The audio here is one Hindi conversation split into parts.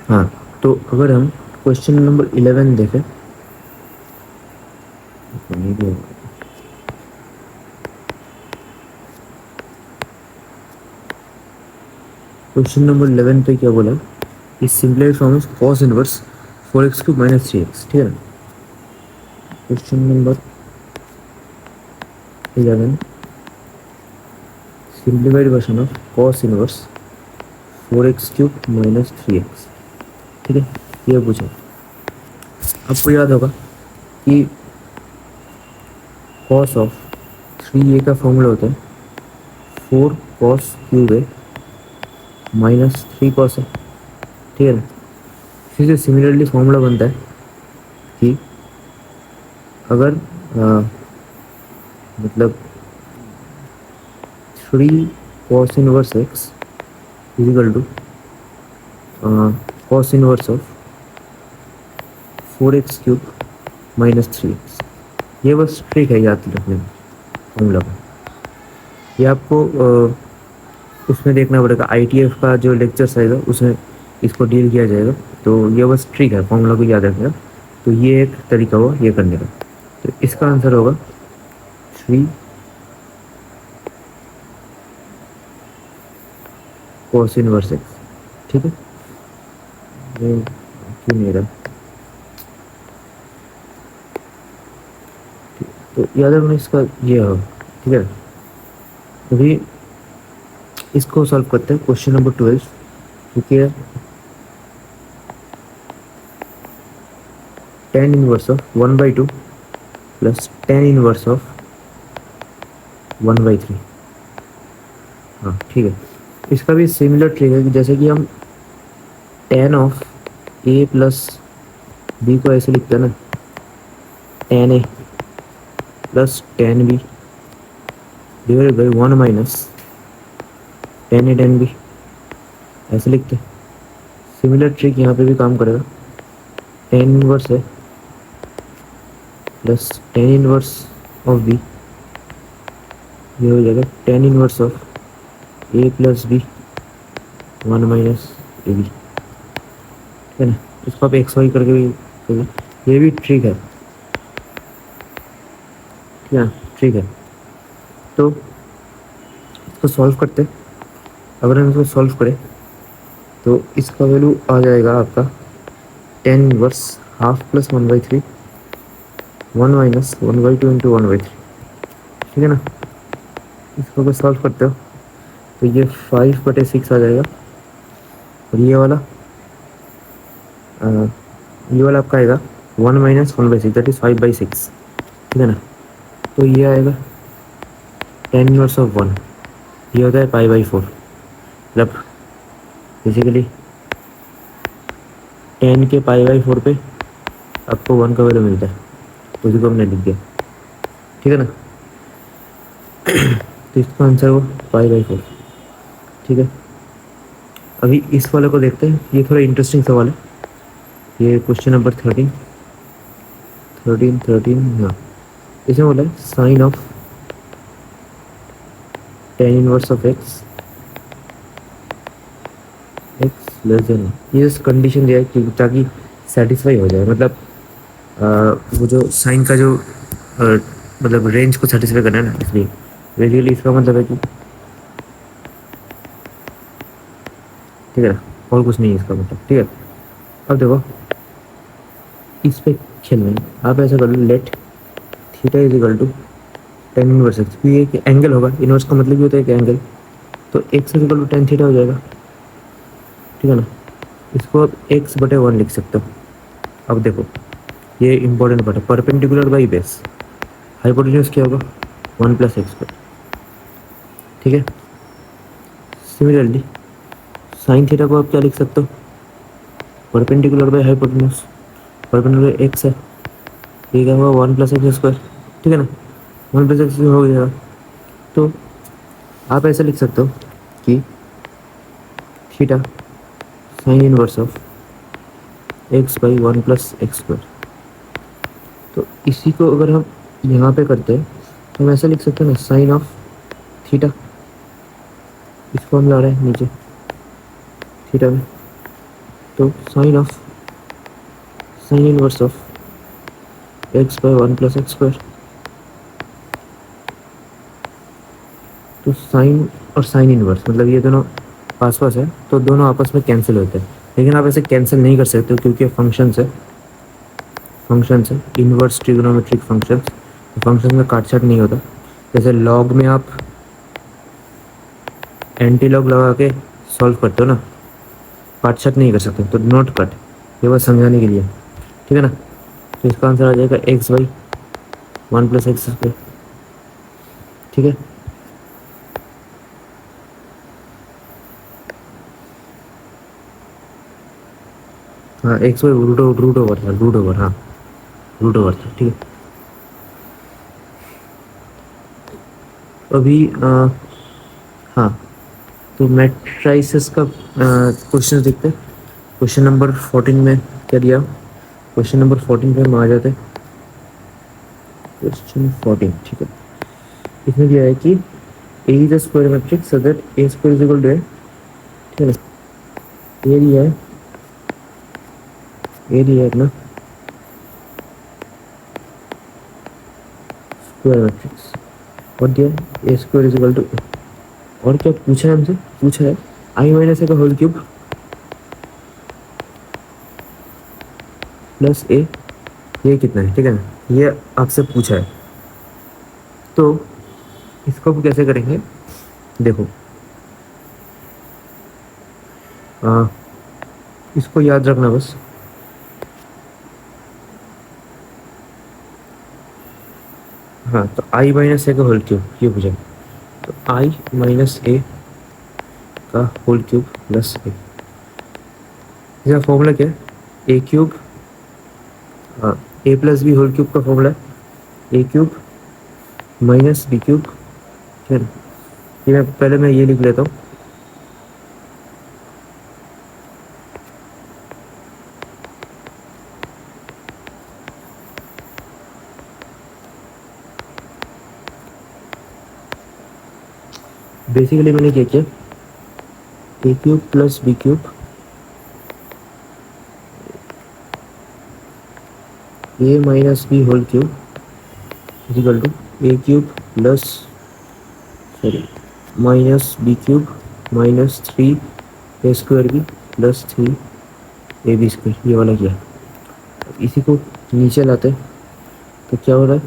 हाँ, तो अगर हम क्वेश्चन नंबर 11 देखें, क्वेश्चन नंबर 11 पे क्या बोला, इस simplified form is cos inverse 4x cube minus 3x, ठीक है ना। Question number 11 simplified version of cos inverse 4x cube minus 3x, ठीक है। ये पूछा, आपको याद होगा कि cos ऑफ 3a का फॉर्मूला होता है 4 cos क्यूब है माइनस 3 cos है, ठीक है ना। इसी से सिमिलरली फॉर्मूला बनता है कि अगर मतलब 3 cos inverse x is equal to cos inverse of 4x cube minus 3x, ये बस ट्रिक है याद रखने में फॉर्मूला का। ये आपको उसमें देखना पड़ेगा, ITF का जो लेक्चर्स आएगा उसमें इसको डील किया जाएगा। तो ये बस ट्रिक है फॉर्मूला को याद रखने का। तो ये एक तरीका हुआ ये करने का। तो इसका आंसर होगा 3 cos इनवर्स x, ठीक है। ये क्यों नहीं रहा, तो याद रखना इसका ये हो, ठीक है। अभी इसको सॉल्व करते हैं, क्वेश्चन नंबर 12, क्योंकि tan inverse of 1/2 plus tan inverse of 1/3, हाँ ठीक है। इसका भी सिमिलर ट्रिक है कि जैसे कि हम tan of a plus B को ऐसे लिखते हैं ना, tan a plus tan b divided by 1 minus tan a tan b, ऐसे लिखते हैं। सिमिलर ट्रिक यहाँ पे भी काम करेगा। tan इनवर्स है plus tan inverse of b, ये हो जाएगा tan inverse of a plus B 1 minus A B, ठीक है ना। इसको आप एक्स वाई करके भी करिए, ये भी ट्रिक है, ठीक है, ठीक है। तो इसको सॉल्व करते हैं। अगर हम इसको सॉल्व करें तो इसका वैल्यू आ जाएगा आपका tan inverse half plus 1/3 1 minus 1/2 into 1/3, ठीक है ना। इसको अगर सॉल्व करते हो तो ये 5/6 आ जाएगा, और ये वाला आपका आएगा 1 माइनस 1/6 दैट इज 5/6, ठीक है ना। तो ये आएगा tan इनवर्स ऑफ 1, ये होता है π/4, मतलब बेसिकली tan के π/4 पे आपको 1 का वैल्यू मिलता है, उसी को हमने लिख दिया, ठीक है ना। तो इसका आंसर हो π/4, ठीक है। अभी इस वाले को देखते हैं, ये थोड़ा इंटरेस्टिंग सवाल है। ये क्वेश्चन नंबर 13, हाँ। इसमें बोला है sine of tan inverse of x less than, ये जस्ट कंडीशन दिया है कि ताकि सेटिस्फाई हो जाए, मतलब वो जो साइन का जो मतलब रेंज को सेटिस्फाई करना है ना, इसलिए बेसिकली इसका मतलब है कि, ठीक है ना, और कुछ नहीं है इसका मतलब, ठीक है। अब देखो इस पे खेलना है, आप ऐसा कर लो, let theta is equal to tan inverse x, ये एक एंगल होगा, इनवर्स का मतलब ये होता है कि एंगल, तो x is equal to tan theta हो जाएगा, ठीक है ना। इसको आप x/1 लिख सकते हो। अब देखो ये इंपॉर्टेंट पार्ट है, परपेंडिकुलर बाई बेस, हाइपोटेन्यूज क्या होगा 1 + x², ठीक है। सिमिलरली साइन थीटा को आप क्या लिख सकते हो, perpendicular by hypotenuse, perpendicular x है, ये क्या होगा 1 + x², ठीक है ना। 1 + x हो जाएगा। तो आप ऐसा लिख सकते हो कि theta sine inverse of x/1 + x²। तो इसी को अगर हम यहाँ पे करते हैं तो हम ऐसा लिख सकते हैं ना, साइन ऑफ थीटा, इसको हम ला रहे हैं नीचे थीटा में, तो sine inverse of x by one plus x square, तो साइन और साइन इनवर्स मतलब ये दोनों पास पास है तो दोनों आपस में कैंसिल होते हैं, लेकिन आप ऐसे कैंसिल नहीं कर सकते क्योंकि फंक्शंस है इनवर्स ट्रिग्नोमेट्रिक फंक्शंस, तो फंक्शन में काट छाट नहीं होता। जैसे लॉग में आप एंटी लॉग लगा के सॉल्व करते हो ना, काट छाट नहीं कर सकते, तो नॉट कट, ये बस समझाने के लिए, ठीक है ना। तो इसका आंसर आ जाएगा x by one plus x square, ठीक है। हाँ एक्स बाई रूट ओवर हाँ रूट ओवर था, ठीक है। अभी हाँ तो मैट्राइसेस का क्वेश्चन देखते हैं। क्वेश्चन नंबर 14 में क्या दिया, क्वेश्चन नंबर 14 पे हम आ जाते हैं। क्वेश्चन 14, ठीक है। इसमें दिया है कि A is a square matrix so that A square is equal to A, ठीक है ना। ए दिया है, अपना स्क्वायर मैट्रिक्स और दिया है ए स्क्वायर इज इक्वल टू ए, और क्या पूछा है हमसे, पूछा है आई माइनस ए का होल क्यूब प्लस ए, ये कितना है, ठीक है ना, ये आपसे पूछा है। तो इसको हम कैसे करेंगे, देखो इसको याद रखना बस, हाँ तो आई माइनस ए का होल क्यूब ये पूछा, तो आई माइनस ए का होल क्यूब प्लस ए, इसका फॉर्मूला क्या है, ए क्यूब ए प्लस बी होल क्यूब का फॉर्मूला है ए क्यूब माइनस बी क्यूब, ठीक है ना। ये मैं ये लिख लेता हूँ, बेसिकली मैंने क्या किया, A cube plus B cube A minus B whole cube equal to A cube plus sorry minus B cube minus 3 A square B plus 3 A B square, ये वाला किया। इसी को नीचे लाते हैं तो क्या हो रहा है,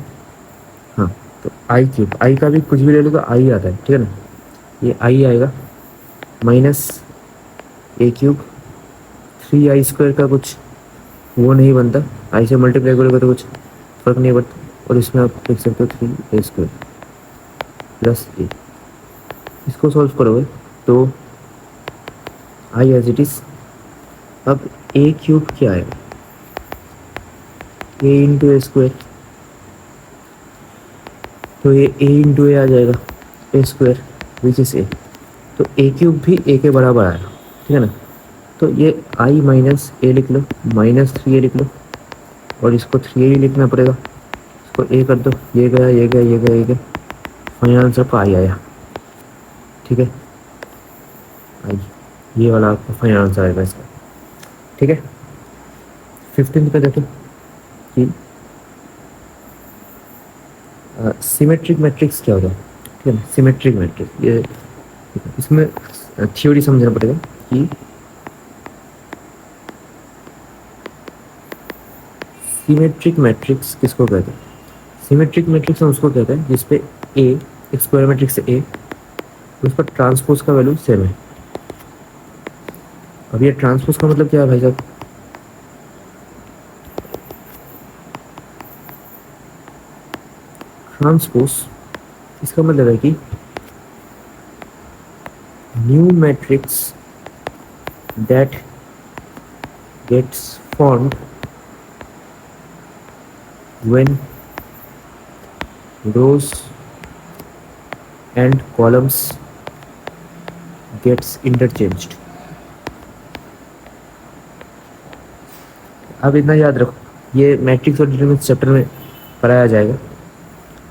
हाँ तो आई क्यूब, आई का भी कुछ भी ले लो तो आई आता है, ठीक है ना। ये आई आएगा माइनस ए क्यूब 3 आई स्क्वायर का कुछ वो नहीं बनता, आई से मल्टीप्लाई करोगे तो कुछ फर्क नहीं पड़ता, और इसमें आप लिख सकते हो 3 a² प्लस ए, इसको सॉल्व करोगे तो आई एज इट इज। अब ए क्यूब क्या है, ए इंटू ए स्क्वायर, तो ये ए इंटू ए आ जाएगा ए स्क्वायर विच इज ए, तो ए क्यूब भी ए के बराबर आएगा, ठीक है ना। तो ये आई माइनस ए लिख लो, माइनस 3 ए लिख लो, और इसको 3 ए लिखना पड़ेगा, इसको ए कर दो, ये गया ये गया ये गया ये गया, फाइनल आंसर पर आई आया, ठीक है। आई ये वाला आपका फाइनल आंसर आएगा इसका, ठीक है। 15 पे देखो कि सिमेट्रिक मैट्रिक्स क्या होता है, ठीक है ना। सिमेट्रिक मैट्रिक्स ये इसमें थ्योरी समझना पड़ेगा कि सिमेट्रिक मैट्रिक्स किसको कहते हैं। सिमेट्रिक मैट्रिक्स हम उसको कहते हैं जिसपे ए एक स्क्वायर मैट्रिक्स ए, उस पर ट्रांसपोज का वैल्यू सेम है। अब ये ट्रांसपोज का मतलब क्या है भाई साहब, ट्रांसपोज इसका मतलब है कि new matrix that gets formed when rows and columns gets interchanged। अब इतना याद रखो, ये मैट्रिक्स और डिटरमिनेंट्स चैप्टर में पढ़ाया जाएगा।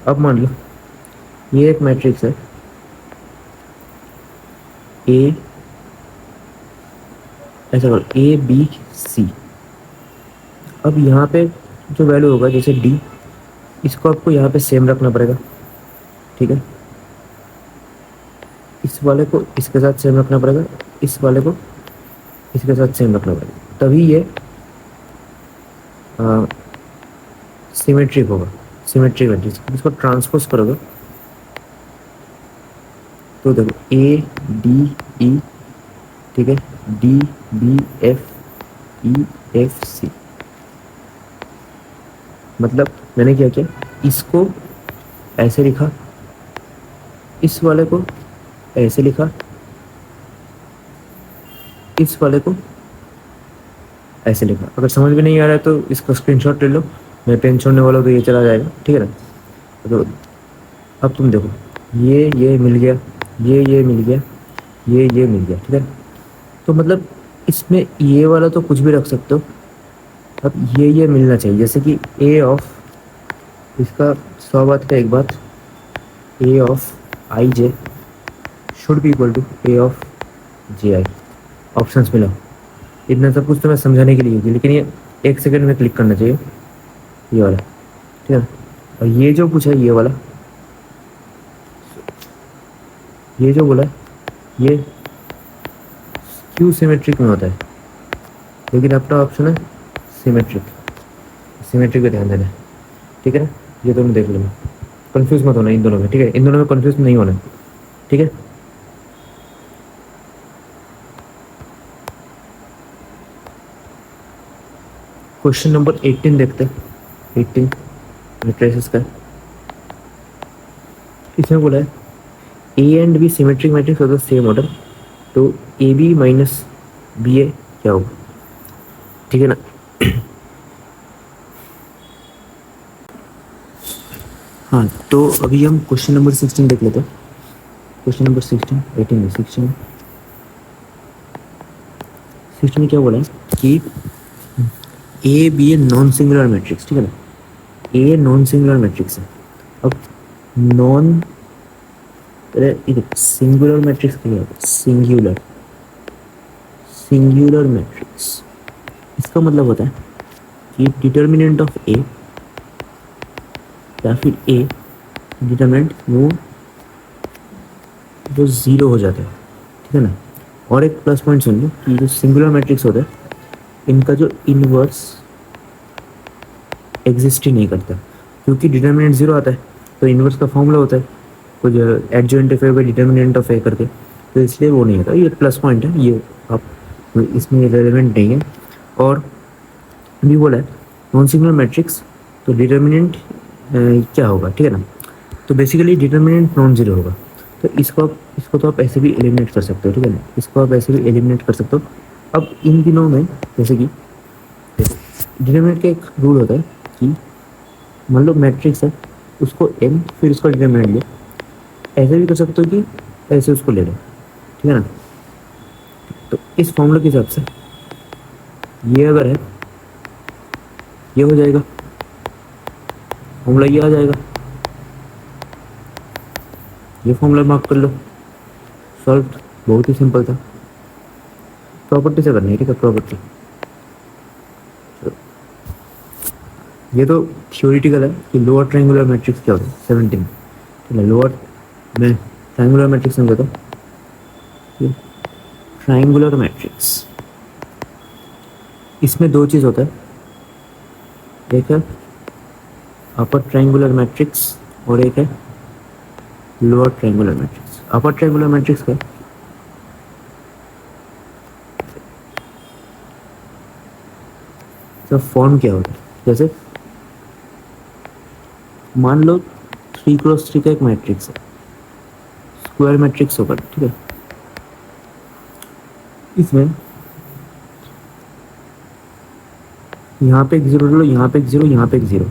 अब मान लो ये एक मैट्रिक्स है ए ऐसा करो ए बी सी। अब यहाँ पे जो वैल्यू होगा जैसे डी, इसको आपको यहाँ पे सेम रखना पड़ेगा, ठीक है। इस वाले को इसके साथ सेम रखना पड़ेगा, इस वाले को इसके साथ सेम रखना पड़ेगा, तभी ये सिमेट्रिक होगा, सिमेट्रिक मैट्रिक्स। इसको ट्रांसपोज करोगे तो देखो ए डी ई, ठीक है, D B F E F C. मतलब मैंने क्या किया, इसको ऐसे लिखा, इस वाले को ऐसे लिखा, इस वाले को ऐसे लिखा। अगर समझ में नहीं आ रहा है तो इसका स्क्रीनशॉट ले लो, मैं पेन छोड़ने वाला हूँ तो ये चला जाएगा, ठीक है ना। तो अब तुम देखो, ये मिल गया, ये मिल गया, ये मिल गया, ठीक है। तो मतलब इसमें ये वाला तो कुछ भी रख सकते हो। अब ये मिलना चाहिए, जैसे कि ए ऑफ, इसका 100 बात का एक बात, A of I J should be equal to A of J I. Options मिला, इतना सब कुछ तो मैं समझाने के लिए होगी, लेकिन ये 1 सेकंड में क्लिक करना चाहिए, ये वाला, ठीक है। और ये जो पूछा है ये वाला, ये जो बोला ये क्यू सिमेट्रिक में होता है, लेकिन अपना ऑप्शन है सिमेट्रिक, सिमेट्रिक पे ध्यान देना है, ठीक है ना। ये दोनों देख लेना, कंफ्यूज मत होना इन दोनों में, ठीक है, इन दोनों में कंफ्यूज नहीं होना, ठीक है। क्वेश्चन नंबर 18 देखते हैं, 18 मैट्रिसेस का। इसमें बोला है A and B symmetric matrix of the same order, तो A B minus B A क्या होगा, ठीक है ना। हाँ, तो अभी हम क्वेश्चन नंबर 16 देख लेते हैं। क्वेश्चन नंबर 16, 18 16 16 क्या बोला है कि A B A non singular matrix, ठीक है ना। ए नॉन सिंगुलर मैट्रिक्स है। अब नॉन सिंगुलर मैट्रिक्स क्या होता है, सिंगुलर, सिंगुलर मैट्रिक्स, इसका मतलब होता है कि डिटर्मिनेंट ऑफ ए या फिर ए डिटर्मिनेंट वो जीरो हो जाता है, ठीक है ना। और एक प्लस पॉइंट सुन लो कि जो सिंगुलर मैट्रिक्स होता है इनका जो इनवर्स एग्जिस्ट ही नहीं करता, क्योंकि डिटर्मिनेंट जीरो आता है तो इनवर्स का फॉर्मूला होता है कुछ adjoint of A by determinant of A करके, तो इसलिए वो नहीं होता। ये प्लस पॉइंट है, ये आप इसमें रेलेवेंट नहीं है। और भी बोला है नॉन सिंगुलर मैट्रिक्स, तो डिटर्मिनेंट क्या होगा, ठीक है ना। तो बेसिकली डिटर्मिनेंट नॉन जीरो होगा, तो इसको तो आप ऐसे भी एलिमिनेट कर सकते हो, ठीक है ना, इसको आप ऐसे भी एलिमिनेट कर सकते हो। अब इन दिनों में जैसे कि डिटर्मिनेंट का एक रूल होता है कि मान लो मैट्रिक्स है, उसको एम फिर उसका डिटर्मिनेंट ले, ऐसे भी कर सकते हो कि ऐसे उसको ले लो, ठीक है ना। तो इस फॉर्मूला के हिसाब से ये अगर है, ये हो जाएगा फॉर्मूला, ये आ जाएगा, ये फॉर्मूला मार्क कर लो, सॉल्व। बहुत ही सिंपल था, प्रॉपर्टी से करनी है, ठीक है, प्रॉपर्टी। ये तो थ्योरेटिकल है कि लोअर ट्रायंगुलर मैट्रिक्स क्या होता है, 17, ठीक है। लोअर में ट्रायंगुलर मैट्रिक्स में कहता हूँ, ट्रायंगुलर मैट्रिक्स, इसमें दो चीज़ होता है, एक है अपर ट्रायंगुलर मैट्रिक्स और एक है lower triangular matrix. Upper triangular matrix का तो फॉर्म क्या होता है, जैसे मान लो 3x3 का एक मैट्रिक्स है, स्क्वायर मैट्रिक्स होगा, ठीक है। इसमें यहाँ पे एक जीरो लो, यहाँ पे एक जीरो, यहाँ पे एक जीरो,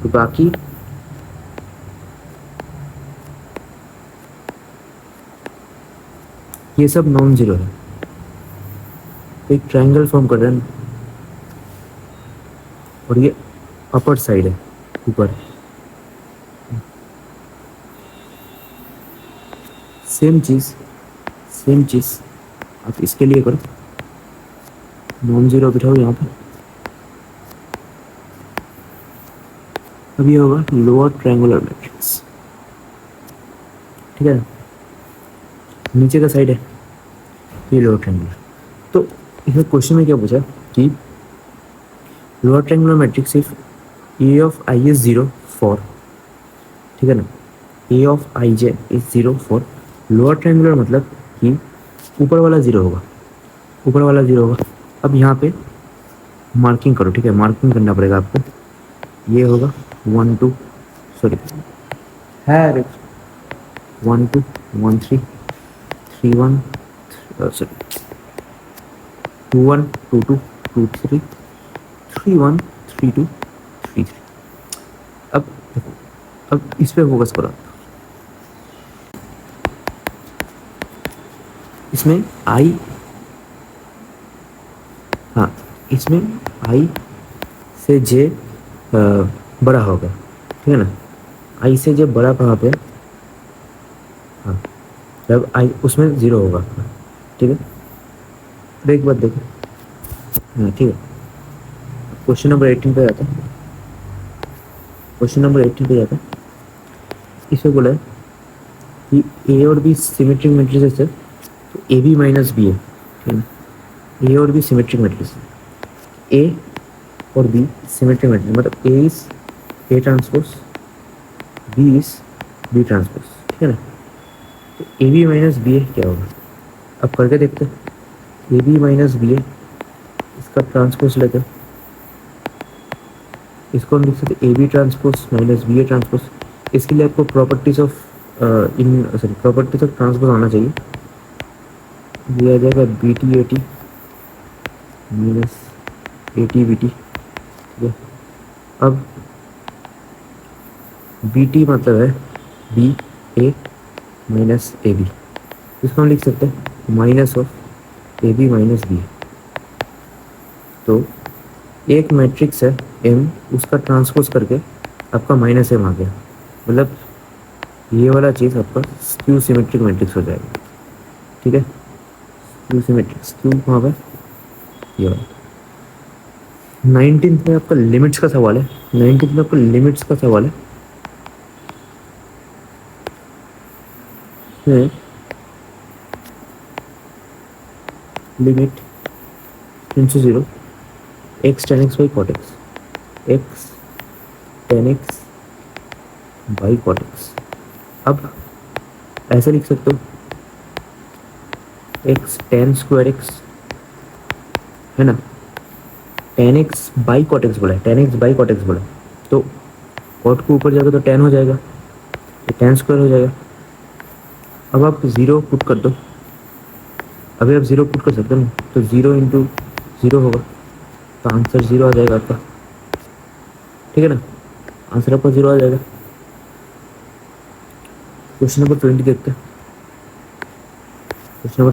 तो बाकी ये सब नॉन जीरो है। एक ट्रायंगल फॉर्म कर रहे हैं और ये अपर साइड है, ऊपर। सेम चीज़ आप इसके लिए करो, नॉन जीरो बिठाओ यहाँ पे। अब ये होगा लोअर ट्रायंगुलर मैट्रिक्स, ठीक है ना, नीचे का साइड है ये लोअर ट्रायंगुलर। तो इसमें क्वेश्चन में क्या पूछा कि lower triangular matrix if A of I is zero for, ठीक है ना, A of I J is zero for lower triangular, मतलब कि ऊपर वाला जीरो होगा, ऊपर वाला जीरो होगा। अब यहाँ पे मार्किंग करो, ठीक है, मार्किंग करना पड़ेगा आपको। ये होगा 1 2, सॉरी है 1 2 1 3 3 1, सॉरी 2 1 2 2 2 3 3 1 3 2 3 3। अब देखो, अब इस पे फोकस करो। इसमें आई, हाँ इसमें आई से जे बड़ा होगा, ठीक है ना, आई से जे बड़ा कहाँ पे, हाँ जब आई उसमें ज़ीरो होगा, ठीक है। अब एक बात देखो, हाँ ठीक है, क्वेश्चन नंबर 18 पे आता है, क्वेश्चन नंबर 18 पे जाता है। इसमें बोला है कि ए और बी सिमेट्रिक मैट्रिसेस है, तो ए बी माइनस बी है, ठीक है, ए और बी सिमेट्रिक मैट्रिक्स, ए और बी सिमेट्रिक मैट्रिक्स, मतलब A is A transpose, B is B transpose, ठीक है ना। तो A B minus B A क्या होगा, अब करके देखते हैं। A B minus B A, इसका ट्रांसपोज लेते हैं, इसको हम लिख सकते A B transpose minus B A transpose. इसके लिए आपको properties of properties of transpose आना चाहिए। ये आ जाएगा B T A T minus A T B T, ठीक है। अब बी टी मतलब है B A minus A B, इसको हम लिख सकते हैं minus of A B minus B. तो एक मैट्रिक्स है एम, उसका ट्रांसपोज करके आपका माइनस एम आ गया, मतलब ये वाला चीज़ आपका स्क्यू सिमेट्रिक मैट्रिक्स हो जाएगा, ठीक है। स्क्यू सिमेट्रिक, स्क्यू कहाँ पे, ये वाला। 19th में आपका लिमिट्स का सवाल है, 19th में आपका लिमिट्स का सवाल है। Limit tends to 0 x tan x by cot x, x tan x by cot x. अब ऐसे लिख सकते हो एक्स टेन स्क्वायर एक्स, है ना, tan x by cot x बोला है, tan x by cot x बोला है, तो कॉट को ऊपर जाएगा तो टेन हो जाएगा, तो टेन स्क्वायर हो जाएगा। अब आप ज़ीरो पुट कर दो, अभी आप ज़ीरो पुट कर सकते हो ना, तो ज़ीरो इंटू ज़ीरो होगा, तो आंसर ज़ीरो आ जाएगा आपका, ठीक है ना, आंसर आपका ज़ीरो आ जाएगा। क्वेश्चन नंबर 20 देखते हैं, क्वेश्चन नंबर